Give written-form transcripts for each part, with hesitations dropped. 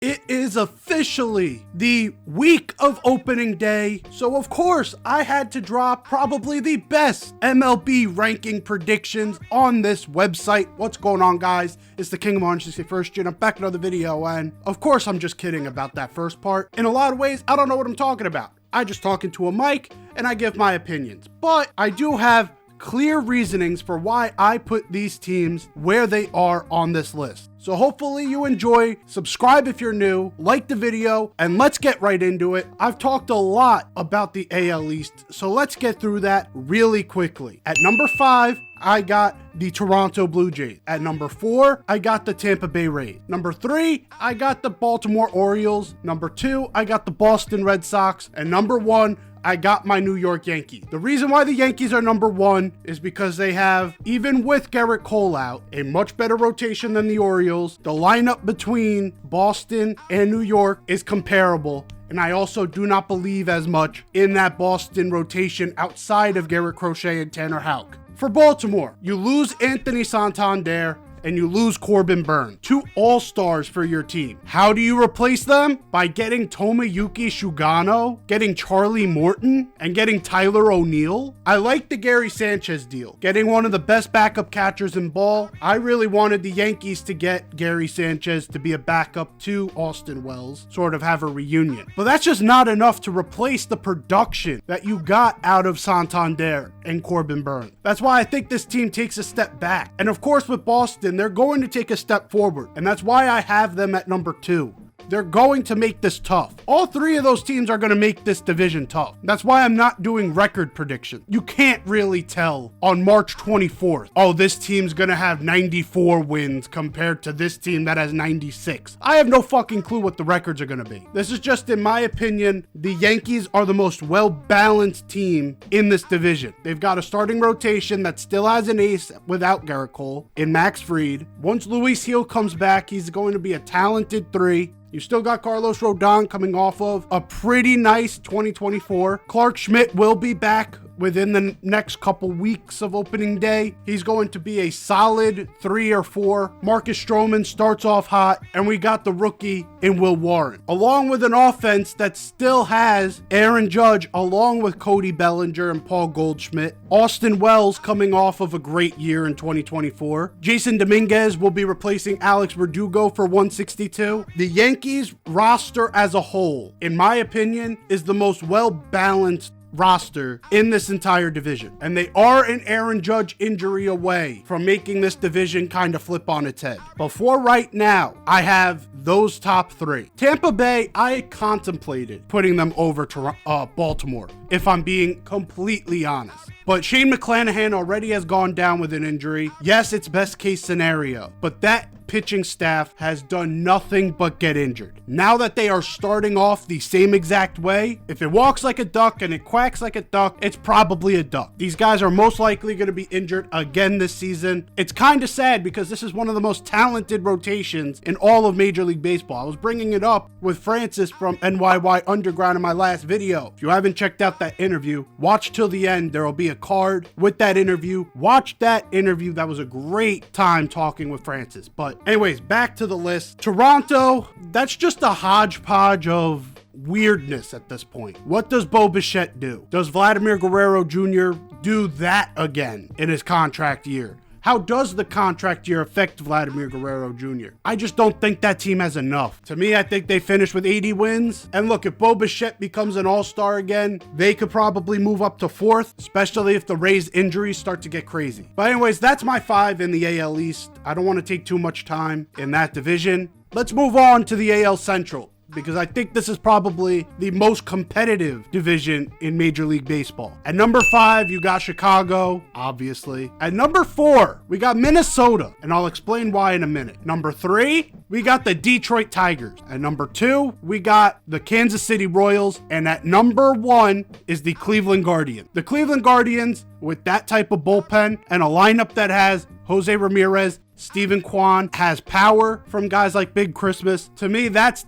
It is officially the week of opening day, so of course I had to drop probably the best MLB ranking predictions on this website. What's going on, guys? It's the King of Orange 61st and I'm back with another video, and of course I'm just kidding about that first part. In a lot of ways, I don't know what I'm talking about. I just talk into a mic and I give my opinions, but I do have clear reasonings for why I put these teams where they are on this list. So hopefully you enjoy, subscribe if you're new, like the video, and let's get right into it. I've talked a lot about the AL East, so let's get through that really quickly. At number 5, I got the Toronto Blue Jays. At number 4, I got the Tampa Bay Rays. Number 3, I got the Baltimore Orioles. Number 2, I got the Boston Red Sox. And number 1, I got my New York Yankees. The reason why the Yankees are number 1 is because they have, even with Gerrit Cole out, a much better rotation than the Orioles. The lineup between Boston and New York is comparable. And I also do not believe as much in that Boston rotation outside of Garrett Crochet and Tanner Houck. For Baltimore, you lose Anthony Santander and you lose Corbin Burnes, 2 all-stars for your team. How do you replace them? By getting Tomoyuki Sugano, getting Charlie Morton, and getting Tyler O'Neill. I like the Gary Sanchez deal, getting one of the best backup catchers in ball. I really wanted the Yankees to get Gary Sanchez to be a backup to Austin Wells, sort of have a reunion. But that's just not enough to replace the production that you got out of Santander and Corbin Burnes. That's why I think this team takes a step back. And of course with Boston, they're going to take a step forward, and that's why I have them at number 2. They're going to make this tough. All 3 of those teams are going to make this division tough. That's why I'm not doing record predictions. You can't really tell on March 24th, oh, this team's going to have 94 wins compared to this team that has 96. I have no fucking clue what the records are going to be. This is just, in my opinion, the Yankees are the most well-balanced team in this division. They've got a starting rotation that still has an ace without Gerrit Cole in Max Fried. Once Luis Gil comes back, he's going to be a talented 3. You still got Carlos Rodon coming off of a pretty nice 2024. Clark Schmidt will be back within the next couple weeks of opening day. He's going to be a solid 3 or 4. Marcus Stroman starts off hot, and we got the rookie in Will Warren, along with an offense that still has Aaron Judge, along with Cody Bellinger and Paul Goldschmidt. Austin Wells coming off of a great year in 2024. Jason Dominguez will be replacing Alex Verdugo for 162. The Yankees roster as a whole, in my opinion, is the most well-balanced roster in this entire division, and they are an Aaron Judge injury away from making this division kind of flip on its head. Before right now, I have those top 3. Tampa Bay, I contemplated putting them over to Baltimore, if I'm being completely honest. But Shane McClanahan already has gone down with an injury. Yes, it's best case scenario, but that pitching staff has done nothing but get injured. Now that they are starting off the same exact way, if it walks like a duck and it quacks like a duck, it's probably a duck. These guys are most likely going to be injured again this season. It's kind of sad because this is one of the most talented rotations in all of Major League Baseball. I was bringing it up with Francis from NYY Underground in my last video. If you haven't checked out that interview, watch till the end. There will be a card with that interview. Watch that interview. That was a great time talking with Francis. But anyways, back to the list. Toronto, that's just a hodgepodge of weirdness at this point. What does Bo Bichette do? Does Vladimir Guerrero Jr. do that again in his contract year? How does the contract year affect Vladimir Guerrero Jr.? I just don't think that team has enough. To me, I think they finish with 80 wins. And look, if Bo Bichette becomes an all-star again, they could probably move up to 4th, especially if the Rays injuries start to get crazy. But anyways, that's my 5 in the AL East. I don't want to take too much time in that division. Let's move on to the AL Central, because I think this is probably the most competitive division in Major League Baseball. At number 5, you got Chicago, obviously. At number 4, we got Minnesota, and I'll explain why in a minute. Number 3, we got the Detroit Tigers. At number 2, we got the Kansas City Royals, and at number 1 is the Cleveland Guardians. The Cleveland Guardians, with that type of bullpen and a lineup that has Jose Ramirez, Steven Kwan, has power from guys like Big Christmas. To me, that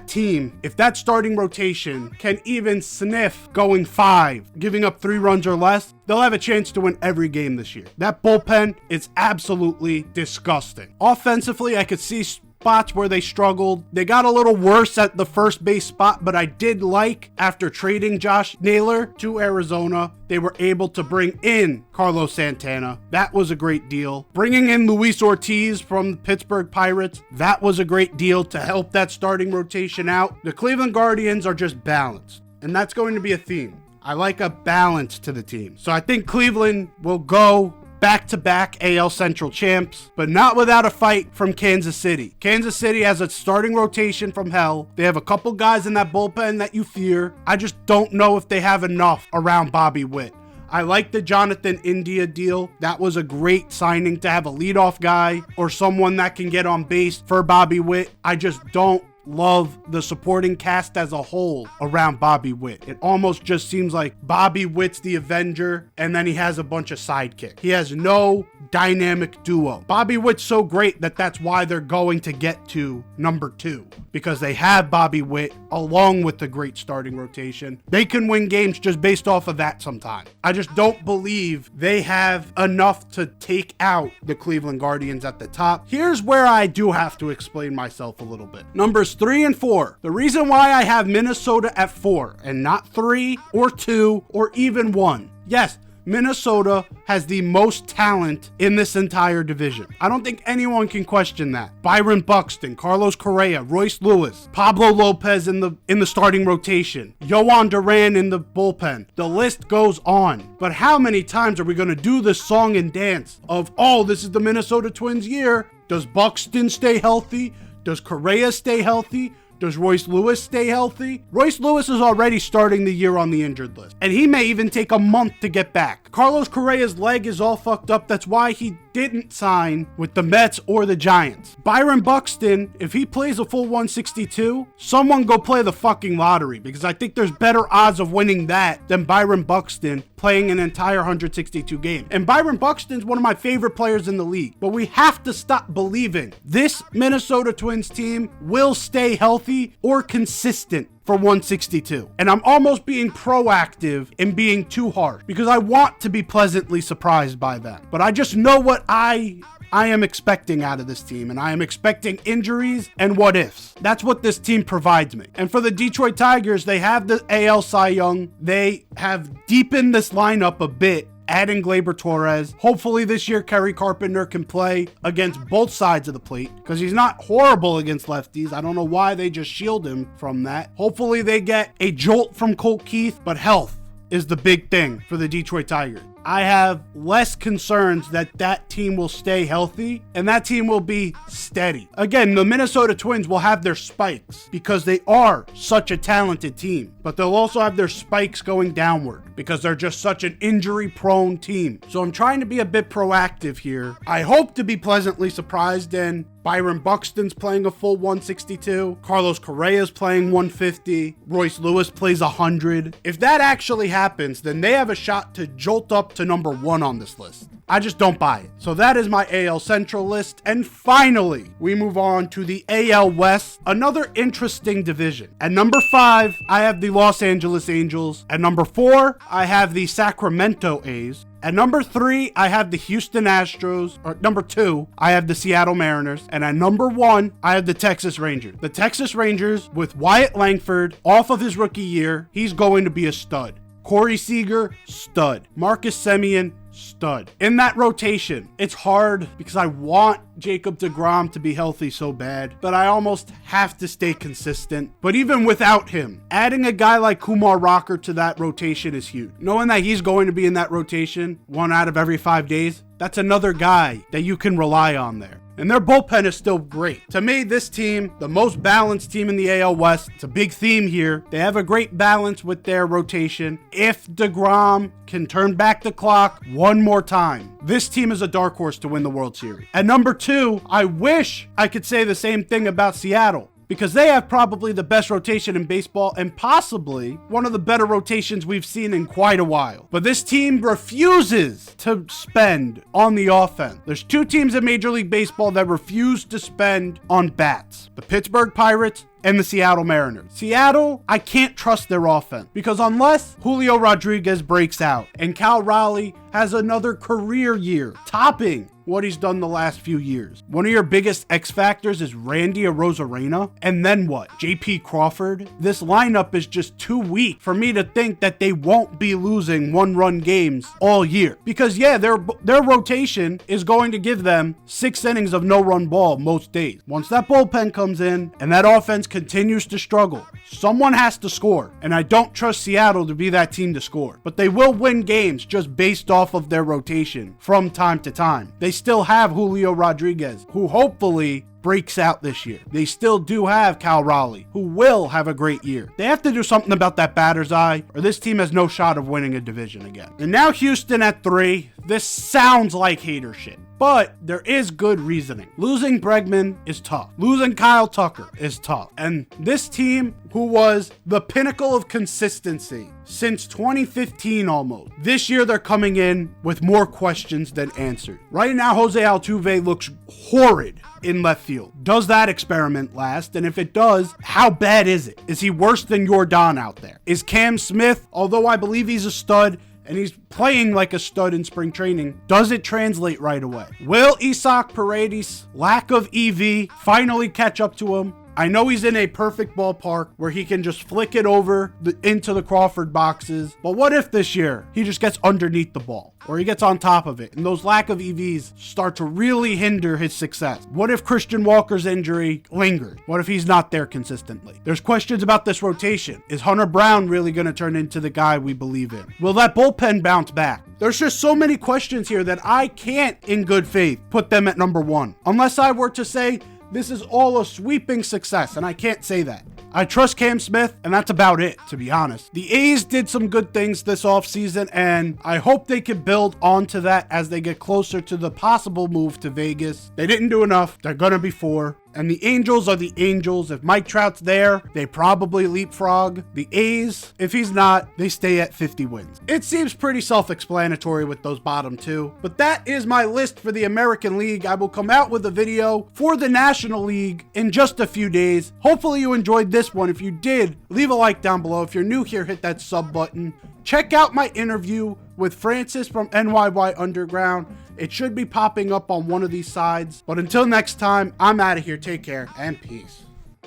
team, if that starting rotation can even sniff going 5, giving up 3 runs or less, they'll have a chance to win every game this year. That bullpen is absolutely disgusting. Offensively, I could see spots where they struggled. They got a little worse at the first base spot, but I did like, after trading Josh Naylor to Arizona, they were able to bring in Carlos Santana. That was a great deal. Bringing in Luis Ortiz from the Pittsburgh Pirates, that was a great deal to help that starting rotation out. The Cleveland Guardians are just balanced, and that's going to be a theme. I like a balance to the team. So I think Cleveland will go back-to-back AL Central champs, but not without a fight from Kansas City. Kansas City has a starting rotation from hell. They have a couple guys in that bullpen that you fear. I just don't know if they have enough around Bobby Witt. I like the Jonathan India deal. That was a great signing to have a leadoff guy or someone that can get on base for Bobby Witt. I just don't love the supporting cast as a whole around Bobby Witt. It almost just seems like Bobby Witt's the Avenger and then he has a bunch of sidekicks. He has no dynamic duo. Bobby Witt's so great that that's why they're going to get to number 2, because they have Bobby Witt along with the great starting rotation. They can win games just based off of that sometimes. I just don't believe they have enough to take out the Cleveland Guardians at the top. Here's where I do have to explain myself a little bit. Numbers 3 and 4. The reason why I have Minnesota at 4 and not 3 or 2 or even 1. Yes, Minnesota has the most talent in this entire division. I don't think anyone can question that. Byron Buxton, Carlos Correa, Royce Lewis, Pablo Lopez in the starting rotation, Yohan Duran in the bullpen. The list goes on. But how many times are we going to do this song and dance of, oh, this is the Minnesota Twins year? Does Buxton stay healthy? Does Correa stay healthy? Does Royce Lewis stay healthy? Royce Lewis is already starting the year on the injured list, and he may even take a month to get back. Carlos Correa's leg is all fucked up. That's why he didn't sign with the Mets or the Giants. Byron Buxton, if he plays a full 162, someone go play the fucking lottery, because I think there's better odds of winning that than Byron Buxton playing an entire 162 games. And Byron Buxton's one of my favorite players in the league. But we have to stop believing this Minnesota Twins team will stay healthy or consistent for 162. And I'm almost being proactive and being too harsh because I want to be pleasantly surprised by that. But I just know what I am expecting out of this team, and I am expecting injuries and what ifs. That's what this team provides me. And for the Detroit Tigers, they have the AL Cy Young. They have deepened this lineup a bit, adding Gleyber Torres. Hopefully this year, Kerry Carpenter can play against both sides of the plate because he's not horrible against lefties. I don't know why they just shield him from that. Hopefully they get a jolt from Colt Keith, but health is the big thing for the Detroit Tigers. I have less concerns that team will stay healthy and that team will be steady. Again, the Minnesota Twins will have their spikes because they are such a talented team, but they'll also have their spikes going downward because they're just such an injury-prone team. So I'm trying to be a bit proactive here. I hope to be pleasantly surprised, and Byron Buxton's playing a full 162. Carlos Correa's playing 150. Royce Lewis plays 100. If that actually happens, then they have a shot to jolt up to number 1 on this list. I just don't buy it. So that is my AL Central list. And finally, we move on to the AL West, another interesting division. At number 5, I have the Los Angeles Angels. At number 4, I have the Sacramento A's. At number 3, I have the Houston Astros. Or number 2, I have the Seattle Mariners. And at number 1, I have the Texas Rangers. The Texas Rangers, with Wyatt Langford off of his rookie year, he's going to be a stud. Corey Seager, stud. Marcus Semien, stud. In that rotation, it's hard because I want Jacob deGrom to be healthy so bad, but I almost have to stay consistent. But even without him, adding a guy like Kumar Rocker to that rotation is huge. Knowing that he's going to be in that rotation 1 out of every 5 days, that's another guy that you can rely on there. And their bullpen is still great. To me, this team, the most balanced team in the AL West, it's a big theme here. They have a great balance with their rotation. If DeGrom can turn back the clock one more time, this team is a dark horse to win the World Series. At number 2, I wish I could say the same thing about Seattle, because they have probably the best rotation in baseball and possibly one of the better rotations we've seen in quite a while. But this team refuses to spend on the offense. There's 2 teams in Major League Baseball that refuse to spend on bats: the Pittsburgh Pirates and the Seattle Mariners. Seattle, I can't trust their offense because unless Julio Rodriguez breaks out and Cal Raleigh has another career year topping what he's done the last few years. One of your biggest X factors is Randy Arozarena. And then what? JP Crawford? This lineup is just too weak for me to think that they won't be losing one-run games all year. Because yeah, their rotation is going to give them 6 innings of no-run ball most days. Once that bullpen comes in and that offense continues to struggle, someone has to score. And I don't trust Seattle to be that team to score. But they will win games just based off of their rotation from time to time. They still have Julio Rodriguez, who hopefully breaks out this year. They still do have Cal Raleigh, who will have a great year. They have to do something about that batter's eye, or this team has no shot of winning a division again. And now Houston at 3. This sounds like hater shit, but there is good reasoning. Losing Bregman is tough. Losing Kyle Tucker is tough. And this team, who was the pinnacle of consistency since 2015 almost, this year they're coming in with more questions than answers. Right now, Jose Altuve looks horrid in left field. Does that experiment last? And if it does, how bad is it? Is he worse than Yordan out there? Is Cam Smith, although I believe he's a stud, and he's playing like a stud in spring training, does it translate right away? Will Isaac Paredes' lack of EV finally catch up to him? I know he's in a perfect ballpark where he can just flick it over into the Crawford boxes, but what if this year he just gets underneath the ball or he gets on top of it and those lack of EVs start to really hinder his success? What if Christian Walker's injury lingers? What if he's not there consistently? There's questions about this rotation. Is Hunter Brown really going to turn into the guy we believe in? Will that bullpen bounce back? There's just so many questions here that I can't, in good faith, put them at number 1. Unless I were to say, this is all a sweeping success, and I can't say that. I trust Cam Smith, and that's about it, to be honest. The A's did some good things this offseason, and I hope they can build onto that as they get closer to the possible move to Vegas. They didn't do enough. They're going to be 4. And the Angels are the Angels. If Mike Trout's there, they probably leapfrog. The A's, if he's not, they stay at 50 wins. It seems pretty self-explanatory with those bottom 2. But that is my list for the American League. I will come out with a video for the National League in just a few days. Hopefully you enjoyed this one. If you did, leave a like down below. If you're new here, hit that sub button. Check out my interview with Francis from NYY Underground. It should be popping up on one of these sides. But until next time, I'm out of here. Take care and peace.